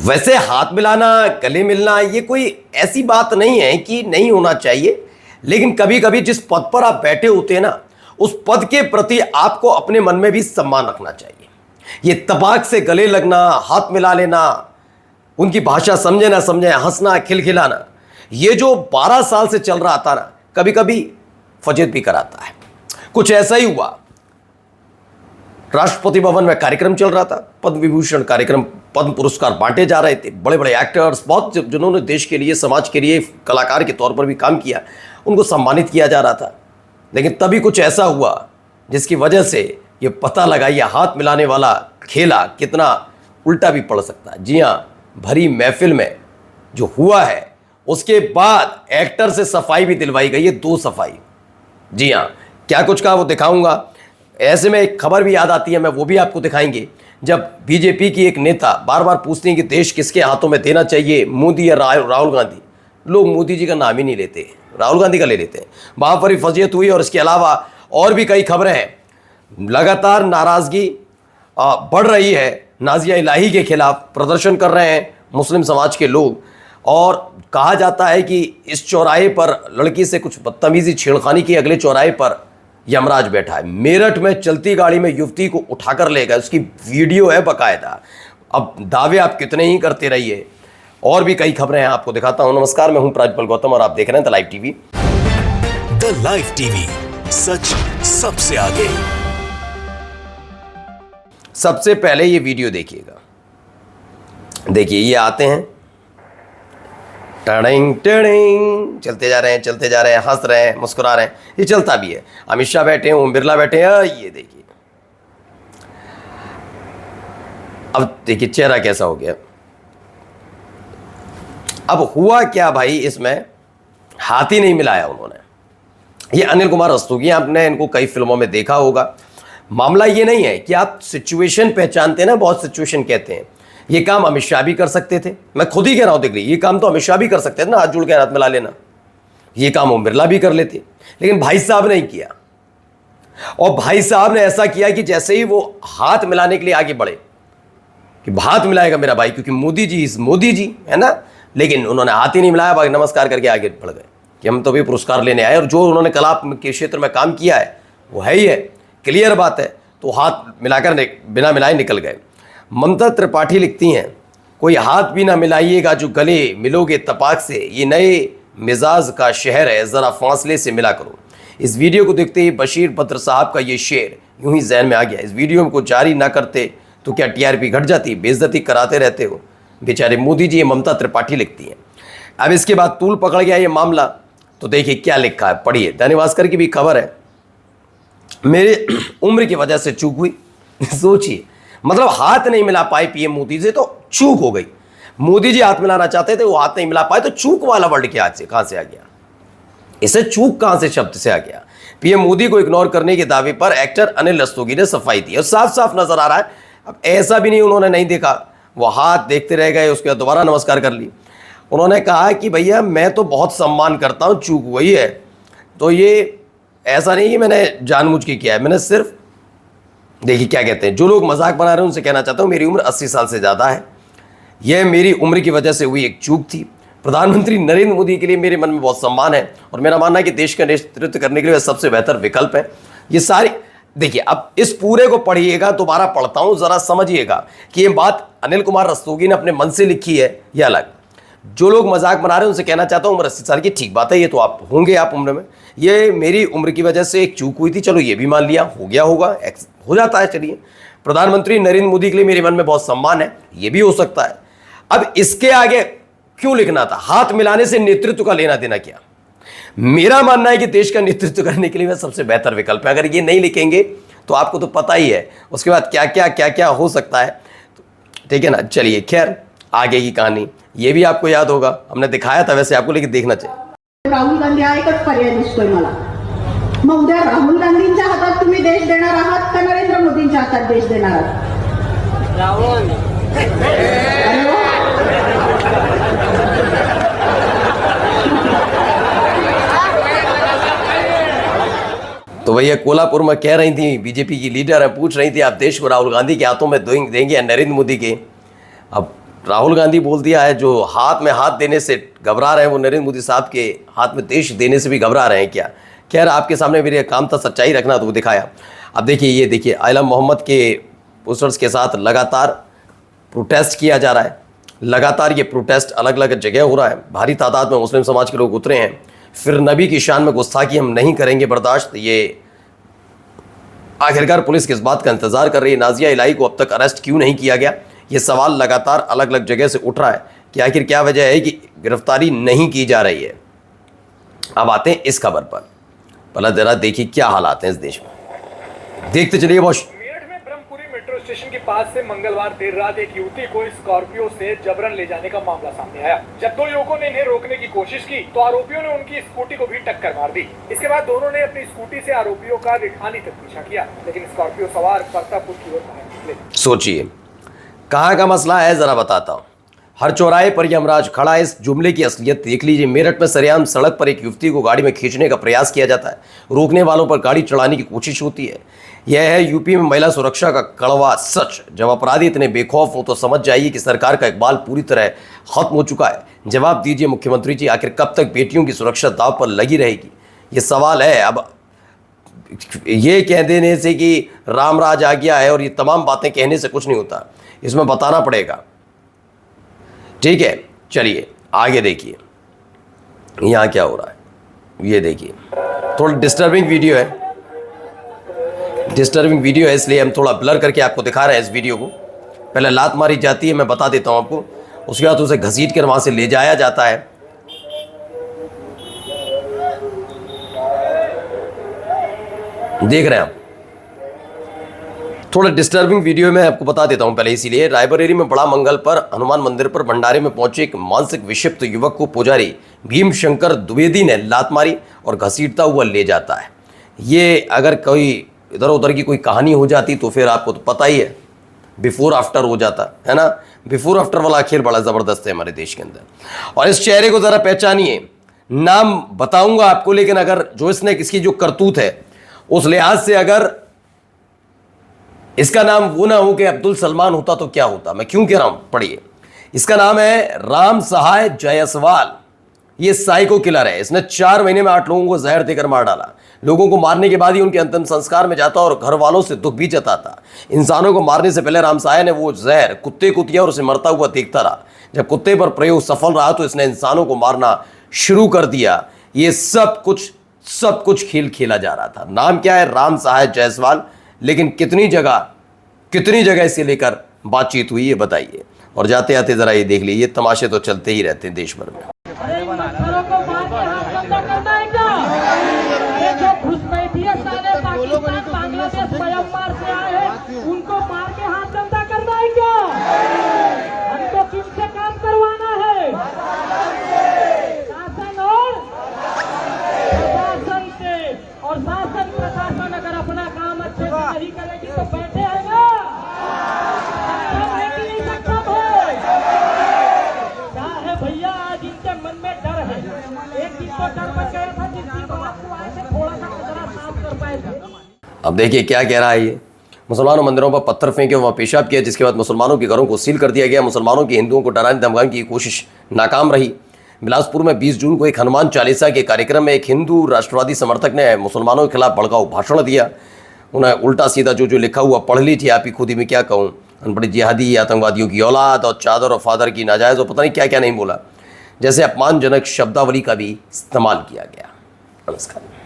वैसे हाथ मिलाना, गले मिलना ये कोई ऐसी बात नहीं है कि नहीं होना चाहिए, लेकिन कभी कभी जिस पद पर आप बैठे होते हैं ना, उस पद के प्रति आपको अपने मन में भी सम्मान रखना चाहिए। ये तपाक से गले लगना, हाथ मिला लेना, उनकी भाषा समझे ना समझे, हंसना, खिलखिलाना, ये जो 12 साल से चल रहा था ना, कभी कभी फजीहत भी कराता है। कुछ ऐसा ही हुआ, राष्ट्रपति भवन में कार्यक्रम चल रहा था, पद्म विभूषण कार्यक्रम, पद्म पुरस्कार बांटे जा रहे थे। बड़े बड़े एक्टर्स, बहुत जिन्होंने देश के लिए, समाज के लिए कलाकार के तौर पर भी काम किया, उनको सम्मानित किया जा रहा था। लेकिन तभी कुछ ऐसा हुआ जिसकी वजह से ये पता लगा ये हाथ मिलाने वाला खेला कितना उल्टा भी पड़ सकता है। जी हाँ, भरी महफिल में जो हुआ है, उसके बाद एक्टर से सफाई भी दिलवाई गई है, 2 सफाई। जी हाँ, क्या कुछ कहा वो दिखाऊंगा। ऐसे में एक खबर भी याद आती है, मैं वो भी आपको दिखाएंगे। जब बीजेपी की एक नेता बार बार पूछती हैं कि देश किसके हाथों में देना चाहिए, मोदी या राहुल गांधी, लोग मोदी जी का नाम ही नहीं लेते, राहुल गांधी का ले लेते हैं। वहाँ पर भी फजीहत हुई। और इसके अलावा और भी कई खबरें हैं। लगातार नाराज़गी बढ़ रही है, नाजिया इलाही के खिलाफ प्रदर्शन कर रहे हैं मुस्लिम समाज के लोग। और कहा जाता है कि इस चौराहे पर लड़की से कुछ बदतमीजी, छेड़खानी की, अगले चौराहे पर यमराज बैठा है। मेरठ में चलती गाड़ी में युवती को उठाकर ले गए, उसकी वीडियो है बाकायदा। अब दावे आप कितने ही करते रहिए, और भी कई खबरें हैं, आपको दिखाता हूं। नमस्कार, मैं हूं प्राजपल गौतम और आप देख रहे हैं the live TV. The live TV, सच सबसे आगे। सबसे पहले ये वीडियो देखिएगा। देखिए, ये आते हैं, टड़िंग टड़िंग, चलते जा रहे हैं, चलते जा रहे हैं, हंस रहे हैं, मुस्कुरा रहे हैं, ये चलता भी है। अमित शाह बैठे हैं, ओम बिरला बैठे हैं। ये देखिए, अब देखिए चेहरा कैसा हो गया। अब हुआ क्या भाई, इसमें हाथ ही नहीं मिलाया उन्होंने। ये अनिल कुमार रस्तोगी, आपने इनको कई फिल्मों में देखा होगा। मामला ये नहीं है कि आप सिचुएशन पहचानते हैं ना, बहुत सिचुएशन कहते हैं। ये काम अमित शाह भी कर सकते थे, मैं खुद ही कह रहा हूं। देख लीजिए, ये काम तो अमित शाह भी कर सकते थे ना, हाथ जुड़ के हाथ मिला लेना। ये काम ओम बिरला भी कर लेते, लेकिन भाई साहब ने किया। और भाई साहब ने ऐसा किया कि जैसे ही वो हाथ मिलाने के लिए आगे बढ़े कि हाथ मिलाएगा मेरा भाई, क्योंकि मोदी जी है ना, लेकिन उन्होंने हाथ ही नहीं मिलाया, भाई नमस्कार करके आगे बढ़ गए कि हम तो भी पुरस्कार लेने आए। और जो उन्होंने कला के क्षेत्र में काम किया है वो है ही है, क्लियर बात है। तो हाथ मिलाकर बिना मिलाए निकल गए। ममता त्रिपाठी लिखती हैं, कोई हाथ भी ना मिलाइएगा जो गले मिलोगे तपाक से, ये नए मिजाज का शहर है, ज़रा फासले से मिला करो। इस वीडियो को देखते ही बशीर बद्र साहब का ये शेर यूं ही जहन में आ गया। इस वीडियो को जारी ना करते तो क्या टीआरपी घट जाती, बेइज्जती कराते रहते हो बेचारे मोदी जी। ये ममता त्रिपाठी लिखती हैं। अब इसके बाद तूल पकड़ गया ये मामला, तो देखिए क्या लिखा है, पढ़िए। दैनिक भास्कर की भी खबर है, मेरे उम्र की वजह से चूक हुई। सोचिए, मतलब हाथ नहीं मिला पाए पीएम मोदी से तो चूक हो गई। मोदी जी हाथ मिलाना चाहते थे, वो हाथ नहीं मिला पाए, तो चूक वाला वर्ड क्या से कहां से आ गया, इसे चूक कहां से शब्द से आ गया। पीएम मोदी को इग्नोर करने के दावे पर एक्टर अनिल रस्तोगी ने सफाई दी, और साफ साफ नजर आ रहा है। अब ऐसा भी नहीं उन्होंने नहीं देखा, वो हाथ देखते रह गए, उसके बाद दोबारा नमस्कार कर ली। उन्होंने कहा कि भैया मैं तो बहुत सम्मान करता हूं, चूक हुई है। तो ये ऐसा नहीं कि मैंने जानबूझ के किया है, मैंने सिर्फ, देखिए क्या कहते हैं, जो लोग मजाक बना रहे हैं उनसे कहना चाहता हूं, मेरी उम्र 80 साल से ज़्यादा है, यह मेरी उम्र की वजह से हुई एक चूक थी। प्रधानमंत्री नरेंद्र मोदी के लिए मेरे मन में बहुत सम्मान है, और मेरा मानना है कि देश का नेतृत्व करने के लिए सबसे बेहतर विकल्प है। ये सारी, देखिए अब इस पूरे को पढ़िएगा, दोबारा पढ़ता हूं, जरा समझिएगा कि ये बात अनिल कुमार रस्तोगी ने अपने मन से लिखी है या अलग। जो लोग मजाक बना रहे हैं उनसे कहना चाहता हूं, उम्र 80 साल की, ठीक बात है, ये तो आप होंगे, आप उम्र में, ये मेरी उम्र की वजह से एक चूक हुई थी, चलो ये भी मान लिया, हो गया होगा, हो जाता है, चलिए। प्रधानमंत्री नरेंद्र मोदी के लिए मेरे मन में बहुत सम्मान है, ये भी हो सकता है। अब इसके आगे क्यों लिखना था, हाथ मिलाने से नेतृत्व का लेना देना क्या। मेरा मानना है कि देश का नेतृत्व करने के लिए वह सबसे बेहतर विकल्प है। अगर ये नहीं लिखेंगे तो आपको तो पता ही है उसके बाद क्या क्या हो सकता है, ठीक है ना। चलिए, खैर आगे की कहानी ये भी आपको याद होगा, हमने दिखाया था वैसे आपको, लेकिन देखना चाहिए। राहुल गांधी हा एकच पर्याय दिसतोय मला। मग उद्या राहुल गांधींच्या हातात तुम्ही देश देणार आहात का नरेंद्र मोदींच्या हातात देश देणार आहात? राहुल। तो भैया कोल्हापुर में कह रही थी, बीजेपी की लीडर है, पूछ रही थी आप देश को राहुल गांधी के हाथों में देंगे या नरेंद्र मोदी के। अब राहुल गांधी बोल दिया है, जो हाथ में हाथ देने से घबरा रहे हैं वो नरेंद्र मोदी साहब के हाथ में देश देने से भी घबरा रहे हैं क्या? खैर, आपके सामने मेरे काम था सच्चाई रखना, तो वो दिखाया। अब देखिए, ये देखिए, आलम मोहम्मद के पोस्टर्स के साथ लगातार प्रोटेस्ट किया जा रहा है। लगातार ये प्रोटेस्ट अलग अलग जगह हो रहा है। भारी तादाद में मुस्लिम समाज के लोग उतरे हैं। फिर नबी की शान में गुस्ताखी हम नहीं करेंगे बर्दाश्त। ये आखिरकार पुलिस किस बात का इंतजार कर रही है? नाजिया इलाही को अब तक अरेस्ट क्यों नहीं किया गया? ये सवाल लगातार अलग अलग जगह से उठ रहा है कि आखिर क्या वजह है कि गिरफ्तारी नहीं की जा रही है। अब आते हैं इस खबर पर। पहला जरा देखिए क्या हालात हैं इस देश में, देखते चलिए। बहुत मेरठ में ब्रह्मपुरी मेट्रो स्टेशन के पास से मंगलवार देर रात एक युवती को स्कॉर्पियो से जबरन ले जाने का मामला सामने आया। जब दो युवकों ने इन्हें रोकने की कोशिश की तो आरोपियों ने उनकी स्कूटी को भी टक्कर मार दी। इसके बाद दोनों ने अपनी स्कूटी से आरोपियों का रिठानी तक पीछा किया, लेकिन स्कॉर्पियो सवार करतापुर की ओर बाहर निकले। सोचिए कहाँ का मसला है, जरा बताता हूँ। हर चौराहे पर यमराज खड़ा है। इस जुमले की असलियत देख लीजिए। मेरठ में सरेआम सड़क पर एक युवती को गाड़ी में खींचने का प्रयास किया जाता है। रोकने वालों पर गाड़ी चढ़ाने की कोशिश होती है। यह है यूपी में महिला सुरक्षा का कड़वा सच। जब अपराधी इतने बेखौफ हो तो समझ जाइए कि सरकार का इकबाल पूरी तरह खत्म हो चुका है। जवाब दीजिए मुख्यमंत्री जी, आखिर कब तक बेटियों की सुरक्षा दांव पर लगी रहेगी? ये सवाल है। अब ये कह देने से कि राम राज आ गया है और ये तमाम बातें कहने से कुछ नहीं होता, इसमें बताना पड़ेगा। ठीक है, चलिए आगे देखिए यहाँ क्या हो रहा है। ये देखिए, थोड़ा डिस्टर्बिंग वीडियो है। डिस्टर्बिंग वीडियो है, इसलिए हम थोड़ा ब्लर करके आपको दिखा रहे हैं इस वीडियो को। पहले लात मारी जाती है, मैं बता देता हूँ आपको। उसके बाद उसे घसीट कर वहाँ से ले जाया जाता है। देख रहे हैं आप, थोड़ा डिस्टर्बिंग वीडियो में आपको बता देता हूं पहले, इसीलिए। रायबरेली में बड़ा मंगल पर हनुमान मंदिर पर भंडारे में पहुंचे एक मानसिक विक्षिप्त युवक को पुजारी भीम शंकर द्विवेदी ने लात मारी और घसीटता हुआ ले जाता है। ये अगर कोई इधर उधर की कोई कहानी हो जाती तो फिर आपको तो पता ही है, बिफोर आफ्टर हो जाता है ना। बिफोर आफ्टर वाला खेल बड़ा ज़बरदस्त है हमारे देश के अंदर। और इस चेहरे को ज़रा पहचानिए। नाम बताऊंगा आपको, लेकिन अगर जो इसने इसकी जो करतूत है उस लिहाज से अगर इसका नाम वो ना हो कि अब्दुल सलमान होता तो क्या होता। मैं क्यों कह रहा हूं, पढ़िए। इसका नाम है राम सहाय जायसवाल। ये साइको किलर है। इसने 4 महीने में 8 लोगों को जहर देकर मार डाला। लोगों को मारने के बाद ही उनके अंतिम संस्कार में जाता और घर वालों से दुख भी जताता। इंसानों को मारने से पहले राम सहाय ने वो जहर कुत्ते को दिया और उसे मरता हुआ देखता रहा। जब कुत्ते पर प्रयोग सफल रहा तो इसने इंसानों को मारना शुरू कर दिया। ये सब कुछ खेल खेला जा रहा था। नाम क्या है? राम सहाय जायसवाल। लेकिन कितनी जगह इसे लेकर बातचीत हुई, ये बताइए। और जाते आते जरा ये देख लीजिए, तमाशे तो चलते ही रहते हैं देश भर में। उनको मार के हाथ धंधा करना है क्या? हमको किससे काम करवाना है? शासन और प्रशासन से। और शासन प्रशासन अगर अपना काम अच्छे से नहीं करेगी तो बैठे हैं ना, है कि नहीं सक्षम है? क्या है भैया, आज इनके मन में डर है। एक दिन तो डर बच गया था जिसकी बात को आए थे थोड़ा सा कचरा साफ कर पाए थे। अब देखिए क्या कह रहा है ये। मुसलमानों मंदिरों पर पत्थर फेंके, वहाँ पेशाब किया, जिसके बाद मुसलमानों के घरों को सील कर दिया गया। मुसलमानों के हिंदुओं को डराने धमकाने की कोशिश नाकाम रही। बिलासपुर में 20 जून को एक हनुमान चालीसा के कार्यक्रम में एक हिंदू राष्ट्रवादी समर्थक ने मुसलमानों के खिलाफ भड़काऊ भाषण दिया। उन्हें उल्टा सीधा जो लिखा हुआ पढ़ ली थी, आप ही खुद ही में क्या कहूँ। अनपढ़ जिहादी, आतंकवादियों की औलाद और चादर और फादर की नाजायज़ और पता नहीं क्या क्या नहीं बोला, जैसे अपमानजनक शब्दावली का भी इस्तेमाल किया गया। नमस्कार।